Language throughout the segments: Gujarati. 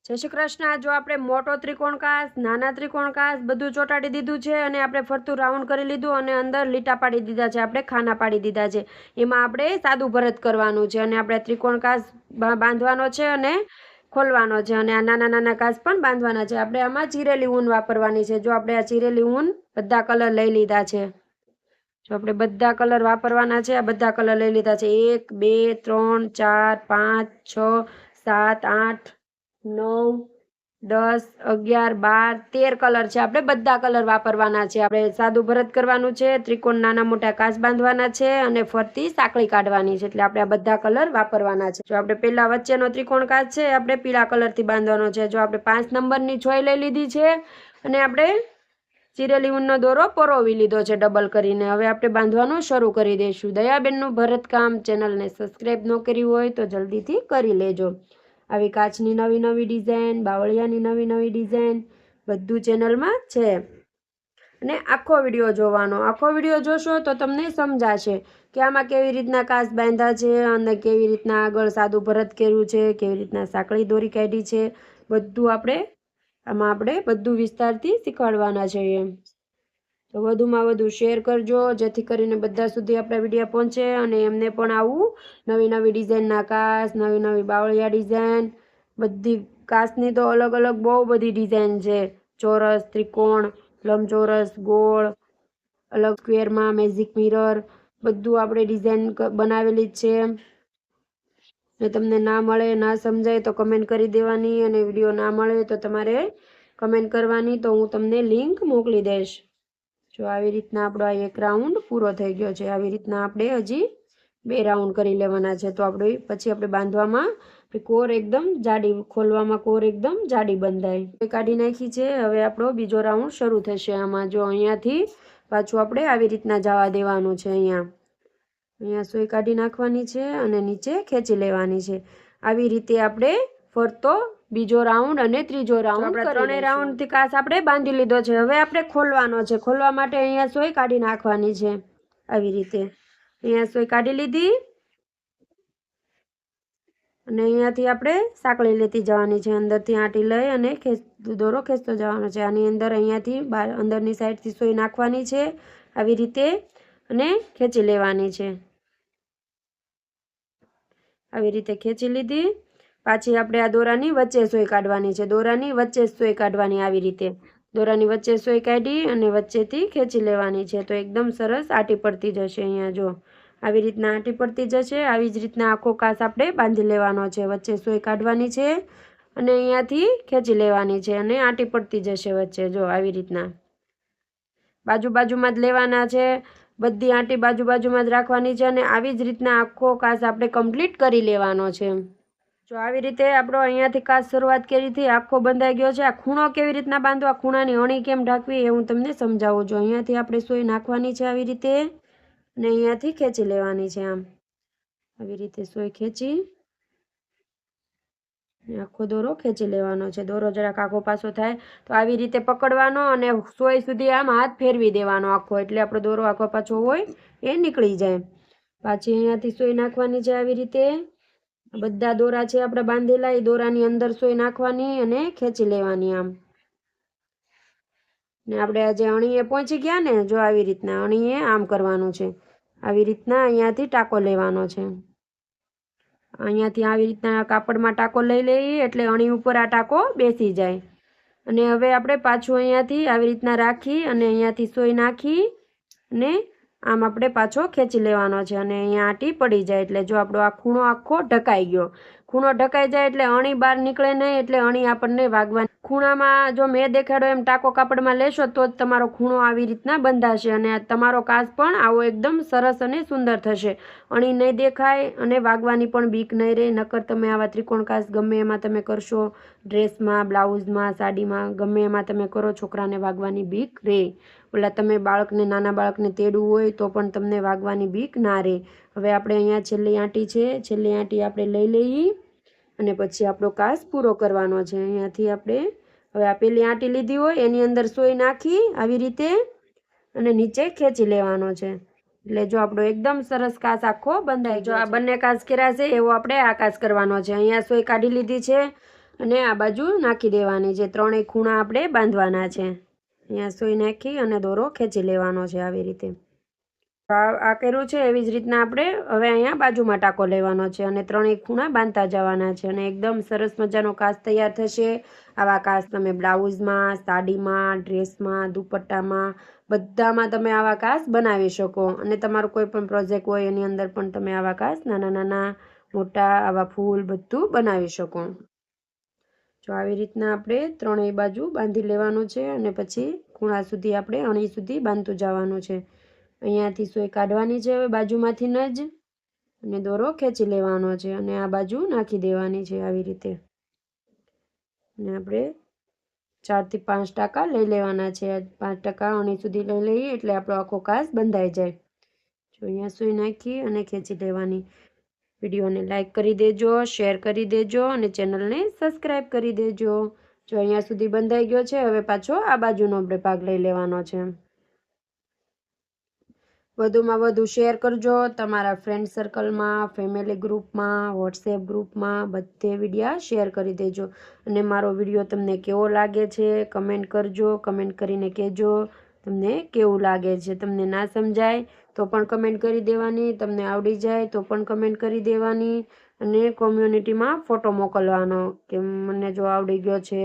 जय श्री कृष्ण। जो आपणे मोटो त्रिकोण काच, नाना त्रिकोण काच बधुं ચોટાડી દીધું છે અને આપણે ફરતું રાઉન્ડ કરી લીધું અને અંદર લીટા પાડી દીધા છે, આપણે ખાના પાડી દીધા છે। એમાં આપણે સાદું ભરત કરવાનું છે અને આપણે ત્રિકોણ કાચ બાંધવાનો છે અને ખોલવાનો છે અને આ નાના નાના કાચ પણ બાંધવાના છે। આપણે આમાં ચીરેલી ઊન વાપરવાની છે। જો આપણે આ ચીરેલી ઊન બધા કલર લઈ લીધા છે। જો આપણે બધા કલર વાપરવાના છે। આ બધા કલર લઈ લીધા છે 1 2 3 4 5 6 7 8 9 10 11 12 13 કલર છે। આપણે બધા કલર વાપરવાના છે। આપણે સાદું ભરત કરવાનું છે, ત્રિકોણ નાના મોટા કાચ બાંધવાના છે અને ફરતી સાંકળી કાઢવાની છે। એટલે આપણે આ બધા કલર વાપરવાના છે। જો આપણે પહેલા વચ્ચેનો ત્રિકોણ કાચ છે આપણે પીળા કલરથી બાંધવાનો છે। જો આપણે 5 નંબરની છોય લઈ લીધી છે અને આપણે ચીરેલી ઊનનો દોરો પરોવી લીધો છે ડબલ કરીને। હવે આપણે બાંધવાનું શરૂ કરી દઈશું। દયાબેનનું ભરતકામ ચેનલને સબસ્ક્રાઈબ ન કરી હોય તો જલ્દીથી કરી લેજો। આવી કાચની નવી નવી ડિઝાઇન, બાવળિયાની નવી નવી ડિઝાઇન બધું ચેનલમાં છે અને આખો વિડીયો જોવાનો। આખો વિડીયો જોશો તો તમને સમજાશે કે આમાં કેવી રીતના કાચ બાંધ્યા છે અને કેવી રીતના આગળ સાદું ભરત કર્યું છે, કેવી રીતના સાંકળી દોરી કાઢી છે, બધું આમાં બધું વિસ્તારથી શીખવાડવાના છે। તો વધુમાં વધુ શેર કરજો જેથી કરીને બધા સુધી આપણા વિડીયો પહોંચે અને એમને પણ આવું નવી નવી ડિઝાઇનના કાચ, નવી નવી બાવળિયા ડિઝાઇન, બધી કાચની તો અલગ અલગ બહુ બધી ડિઝાઇન છે। ચોરસ, ત્રિકોણ, લંબચોરસ, ગોળ, અલગ સ્ક્વેરમાં, મેજિક મિરર બધું આપણે ડિઝાઇન બનાવેલી જ છે। જો તમને ના મળે, ના સમજાય તો કમેન્ટ કરી દેવાની અને વિડીયો ના મળે તો તમારે કમેન્ટ કરવાની, તો હું તમને લિંક મોકલી દઈશ। જો આવી રીતના આપણો આ એક રાઉન્ડ પૂરો થઈ ગયો છે। આવી રીતના આપણે હજી 2 રાઉન્ડ કરી લેવાના છે। તો પછી આપણે બાંધવામાં કોર એકદમ જાડી, ખોલવામાં કોર એકદમ જાડી બંધાય। કાઢી નાખી છે। હવે આપણો બીજો રાઉન્ડ શરૂ થશે। આમાં જો અહીંયાથી પાછું આપણે આવી રીતના જવા દેવાનું છે। અહીંયા સોય કાઢી નાખવાની છે અને નીચે ખેંચી લેવાની છે। આવી રીતે આપણે ફરતો બીજો રાઉન્ડ અને ત્રીજો રાઉન્ડ આપણે ત્રણેય રાઉન્ડથી કાચ આપણે બાંધી લીધો છે। હવે આપણે ખોલવાનો છે। ખોલવા માટે અહીંયા સોય કાઢી નાખવાની છે। આવી રીતે અહીંયા સોય કાઢી લીધી અને અહીંયાથી આપણે સાંકળી લેતી જવાની છે। અંદરથી આંટી લઈ અને દોરો ખેંચતો જવાનો છે। આની અંદર અહીંયાથી અંદરની સાઈડથી સોય નાખવાની છે આવી રીતે અને ખેંચી લેવાની છે। આવી રીતે ખેંચી લીધી। પાછી આપણે આ દોરાની વચ્ચે સોય કાઢવાની છે। દોરાની વચ્ચે સોય કાઢવાની, આવી રીતે દોરાની વચ્ચે સોય કાઢી અને વચ્ચેથી ખેંચી લેવાની છે। તો એકદમ સરસ આંટી પડતી જશે। અહીંયા જો આવી રીતના આંટી પડતી જશે। આવી જ રીતના આખો કાચ આપણે બાંધી લેવાનો છે। વચ્ચે સોય કાઢવાની છે અને અહીંયાથી ખેંચી લેવાની છે અને આંટી પડતી જશે વચ્ચે। જો આવી રીતના બાજુમાં જ લેવાના છે। બધી આંટી બાજુમાં જ રાખવાની છે અને આવી જ રીતના આખો કાચ આપણે કમ્પ્લીટ કરી લેવાનો છે। જો આવી રીતે આપણો અહીંયાથી કાચ શરૂઆત કરીથી આખો બંધાઈ ગયો છે। આ ખૂણો કેવી રીતના બાંધવો, આ ખૂણાની અણી કેમ ઢાંકવી એ હું તમને સમજાવું છું। અહીંયાથી આપણે સોય નાખવાની છે આવી રીતે અને અહીંયાથી ખેંચી લેવાની છે। આમ આવી રીતે સોય ખેંચી આખો દોરો ખેંચી લેવાનો છે। દોરો જરાક આખો પાછો થાય તો આવી રીતે પકડવાનો અને સોય સુધી આમ હાથ ફેરવી દેવાનો આખો, એટલે આપણો દોરો આખો પાછો હોય એ નીકળી જાય। પાછી અહીંયાથી સોય નાખવાની છે આવી રીતે। બધા દોરા છે આપણે બાંધેલા, એ દોરાની અંદર સોય નાખવાની અને ખેંચી લેવાની આમ। ને આપણે આજે અણીએ પહોંચી ગયા ને, જો આવી રીતના અણીએ આમ કરવાનું છે। આવી રીતના અહીંયાથી ટાંકો લેવાનો છે। અહીંયાથી આવી રીતના કાપડમાં ટાંકો લઈ લઈએ એટલે અણી ઉપર આ ટાંકો બેસી જાય। અને હવે આપણે પાછું અહીંયાથી આવી રીતના રાખી અને અહીંયાથી સોય નાખી અને આમ આપણે પાછો ખેંચી લેવાનો છે અને અહીંયા આંટી પડી જાય એટલે જો આપણો આ ખૂણો આખો ઢકાઈ ગયો। ખૂણો ઢકાઈ જાય એટલે અણી બહાર નીકળે નહીં, એટલે અણી આપણને વાગવાની। ખૂણામાં જો મેં દેખાડો એમ ટાંકો કાપડમાં લેશો તો જ તમારો ખૂણો આવી રીતના બંધાશે અને તમારો કાચ પણ આવો એકદમ સરસ અને સુંદર થશે। અણી નહીં દેખાય અને વાગવાની પણ બીક નહીં રહે। નકર તમે આવા ત્રિકોણ કાચ ગમે એમાં તમે કરશો, ડ્રેસમાં, બ્લાઉઝમાં, સાડીમાં, ગમે એમાં તમે કરો, છોકરાને વાગવાની બીક રહે। ઓલા તમે નાના બાળકને તેડવું હોય તો પણ તમને વાગવાની બીક ના રહે। હવે આપણે અહીંયા છેલ્લી આંટી છે, છેલ્લી આંટી આપણે લઈ લઈએ અને પછી આપણો કાચ પૂરો કરવાનો છે। અહીંયાથી આપણે હવે આ પેલી આંટી લીધી હોય એની અંદર સોય નાખી આવી રીતે અને નીચે ખેંચી લેવાનો છે। એટલે જો આપણો એકદમ સરસ કાચ આખો બંધાઈ ગયો। જો આ બંને કાચ કર્યા છે એવો આપણે આ કાચ કરવાનો છે। અહીંયા સોય કાઢી લીધી છે અને આ બાજુ નાખી દેવાની છે. ત્રણેય ખૂણા આપણે બાંધવાના છે. અહીંયા સુઈ નાખી અને દોરો ખેંચી લેવાનો છે આવી રીતે. આ કર્યું છે એવી જ રીતના આપણે હવે અહીંયા બાજુમાં ટાંકો લેવાનો છે અને ત્રણેય ખૂણા બાંધતા જવાના છે અને એકદમ સરસ મજાનો કાચ તૈયાર થશે. આવા કાચ તમે બ્લાઉઝમાં, સાડીમાં, ડ્રેસમાં, દુપટ્ટામાં બધામાં તમે આવા કાચ બનાવી શકો અને તમારો કોઈ પણ પ્રોજેક્ટ હોય એની અંદર પણ તમે આવા કાચ નાના નાના મોટા આવા ફૂલ બધું બનાવી શકો. જો આવી રીતના આપણે ત્રણેય બાજુ બાંધી લેવાનું છે અને પછી ખૂણા સુધી આપણે અણી સુધી બાંધતું જવાનું છે. અહીંયાથી સોય કાઢવાની છે હવે બાજુમાંથી જ અને દોરો ખેંચી લેવાનો છે અને આ બાજુ નાખી દેવાની છે આવી રીતે. અને આપણે 4 થી 5 ટાંકા લઈ લેવાના છે. 5 ટાંકા અણી સુધી લઈ લઈએ એટલે આપણો આખો કાચ બંધાઈ જાય. જો અહીંયા સુઈ નાખી અને ખેંચી લેવાની. વિડીયોને લાઈક કરી દેજો, શેર કરી દેજો અને ચેનલને સબસ્ક્રાઈબ કરી દેજો. જો અહીંયા સુધી બંધાઈ ગયો છે હવે પાછો આ બાજુનો આપણે ભાગ લઈ લેવાનો છે. વધુમાં વધુ શેર કરજો તમારા ફ્રેન્ડ સર્કલમાં, ફેમિલી ગ્રુપમાં, વોટ્સએપ ગ્રુપમાં બધે વિડીયા શેર કરી દેજો. અને મારો વિડીયો તમને કેવો લાગે છે કમેન્ટ કરજો. કમેન્ટ કરીને કહેજો તમને કેવું લાગે છે. તમને ના સમજાય તો પણ કમેન્ટ કરી દેવાની, તમને આવડી જાય તો પણ કમેન્ટ કરી દેવાની અને કોમ્યુનિટીમાં ફોટો મોકલવાનો કે મને જો આવડી ગયો છે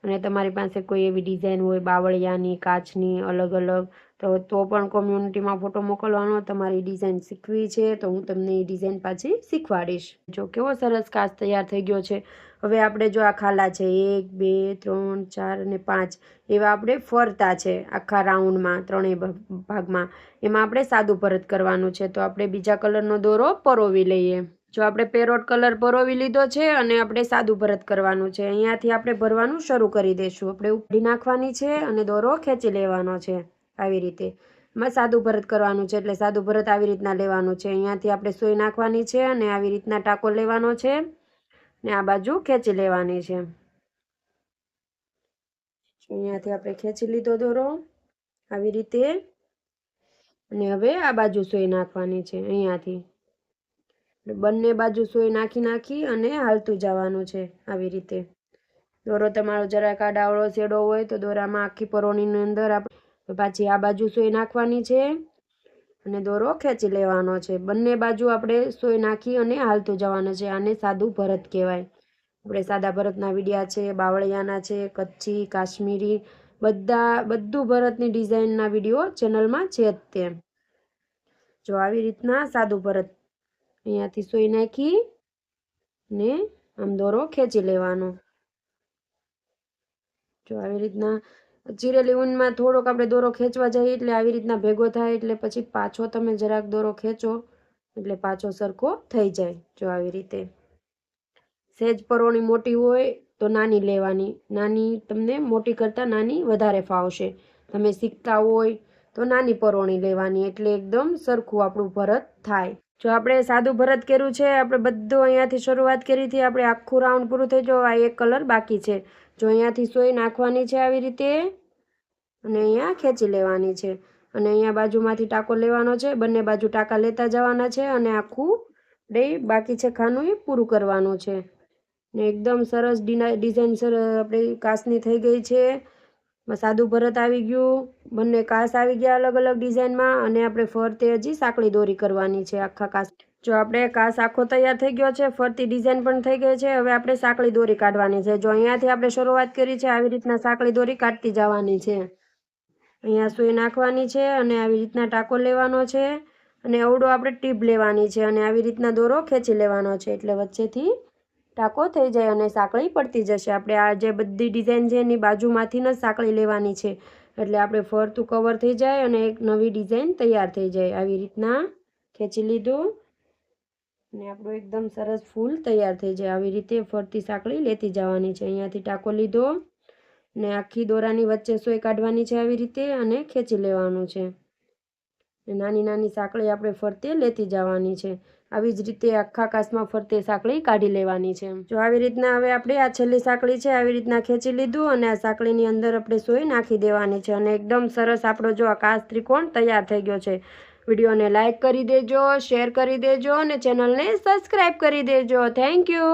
અને તમારી પાસે કોઈ એવી ડિઝાઇન હોય બાવળિયાની, કાચની અલગ અલગ તો પણ કોમ્યુનિટીમાં ફોટો મોકલવાનો. તમારી ડિઝાઇન શીખવી છે તો હું તમને એ ડિઝાઇન પાછી શીખવાડીશ. જો કેવો સરસ કાચ તૈયાર થઈ ગયો છે. હવે આપણે જો આ ખાલા છે 1, 2, 3, 4 અને 5 એવા આપણે ફરતા છે આખા રાઉન્ડમાં ત્રણેય ભાગમાં. એમાં આપણે સાદું ભરત કરવાનું છે તો આપણે બીજા કલરનો દોરો પરોવી લઈએ. જો આપણે પેરોટ કલર પરોવી લીધો છે અને આપણે સાદું ભરત કરવાનું છે. અહીંયાથી આપણે ભરવાનું શરૂ કરી દઈશું. આપણે ઉડી નાખવાની છે અને દોરો ખેંચી લેવાનો છે આવી રીતે. એમાં સાદું ભરત કરવાનું છે એટલે સાદું ભરત આવી રીતના લેવાનું છે. અહીંયાથી આપણે સોય નાખવાની છે અને આવી રીતના ટાંકો લેવાનો છે ને આ બાજુ ખેંચી લેવાની છે. અહીંયાથી આપણે ખેંચી લીધો દોરો આવી રીતે અને હવે આ બાજુ સોય નાખવાની છે. અહીંયાથી બંને બાજુ સોય નાખી અને હાલતું જવાનું છે આવી રીતે. દોરો તમારો જરાક આડાવડો છેડો હોય તો દોરામાં આખી પરોણીની અંદર આપણે પાછી આ બાજુ સોય નાખવાની છે અને દોરો ખેંચી લેવાનો છે. બંને બાજુ આપણે સોય નાખી અને હાલતું જવાનું છે. આને સાદું ભરત કહેવાય. આપણે સાદા ભરતના વિડીયા છે, બાવળિયાના છે, કચ્છી, કાશ્મીરી બધું ભરતની ડિઝાઇનના વિડીયો ચેનલમાં છે જ તે. જો આવી રીતના સાદું ભરત અહીંયાથી સોય નાખી ને આમ દોરો ખેંચી લેવાનો. જો આવી રીતના ચીરેલી ઊનમાં થોડોક આપણે દોરો ખેંચવા જઈએ એટલે આવી રીતના ભેગો થાય એટલે પછી પાછો તમે જરાક દોરો ખેંચો એટલે પાછો સરખો થઈ જાય. જો આવી રીતે સહેજ પરોણી મોટી હોય તો નાની લેવાની. નાની તમને મોટી કરતાં નાની વધારે ફાવશે. તમે શીખતા હોય તો નાની પરોણી લેવાની એટલે એકદમ સરખું આપણું ભરત થાય. જો આપણે સાદું ભરત કર્યું છે આપણે બધું અહીંયાથી શરૂઆત કરી હતી આપણે આખું રાઉન્ડ પૂરું થઈ ગયું. આ એક કલર બાકી છે. જો અહીંયાથી સોય નાખવાની છે આવી રીતે અને અહીંયા ખેંચી લેવાની છે અને અહીંયા બાજુમાંથી ટાંકો લેવાનો છે. બંને બાજુ ટાંકા લેતા જવાના છે અને આખું બાકી છે ખાનું એ પૂરું કરવાનું છે. ને એકદમ સરસ ડિઝાઇન આપણે કાચની થઈ ગઈ છે. સાદું ભરત આવી ગયું, બંને કાચ આવી ગયા અલગ અલગ ડિઝાઇનમાં અને આપણે ફરતે હજી સાંકળી દોરી કરવાની છે આખા કાચ. જો આપણે કાચ આખો તૈયાર થઈ ગયો છે, ફરતી ડિઝાઇન પણ થઈ ગઈ છે. હવે આપણે સાંકળી દોરી કાઢવાની છે. જો અહીંયાથી આપણે શરૂઆત કરી છે આવી રીતના સાંકળી દોરી કાઢતી જવાની છે. અહીંયા સોય નાખવાની છે અને આવી રીતના ટાંકો લેવાનો છે અને અવડો આપણે ટીપ લેવાની છે અને આવી રીતના દોરો ખેંચી લેવાનો છે એટલે વચ્ચેથી ટાંકો થઈ જાય અને સાંકળી પડતી જશે. આપણે આ જે બધી ડિઝાઇન છે એની બાજુમાંથી જ સાંકળી લેવાની છે એટલે આપણે ફરતું કવર થઈ જાય અને એક નવી ડિઝાઇન તૈયાર થઈ જાય. આવી રીતના ખેંચી લીધું અને આપણું એકદમ સરસ ફૂલ તૈયાર થઈ જાય. આવી રીતે ફરતી સાંકળી લેતી જવાની છે. અહીંયાથી ટાંકો લીધો ને આખી દોરાની વચ્ચે સોય કાઢવાની છે આવી રીતે અને ખેંચી લેવાનું છે. નાની નાની સાંકળી આપણે ફરતે લેતી જવાની છે. આવી જ રીતે આખા કાચમાં ફરતે સાંકળી કાઢી લેવાની છે. જો આવી રીતના હવે આપણે આ છેલ્લી સાંકળી છે આવી રીતના ખેંચી લીધું અને આ સાંકળીની અંદર આપણે સોય નાખી દેવાની છે અને એકદમ સરસ આપણો જો આ કાચ ત્રિકોણ તૈયાર થઈ ગયો છે. વિડીયોને લાઈક કરી દેજો, શેર કરી દેજો અને ચેનલને સબસ્ક્રાઈબ કરી દેજો. Thank you.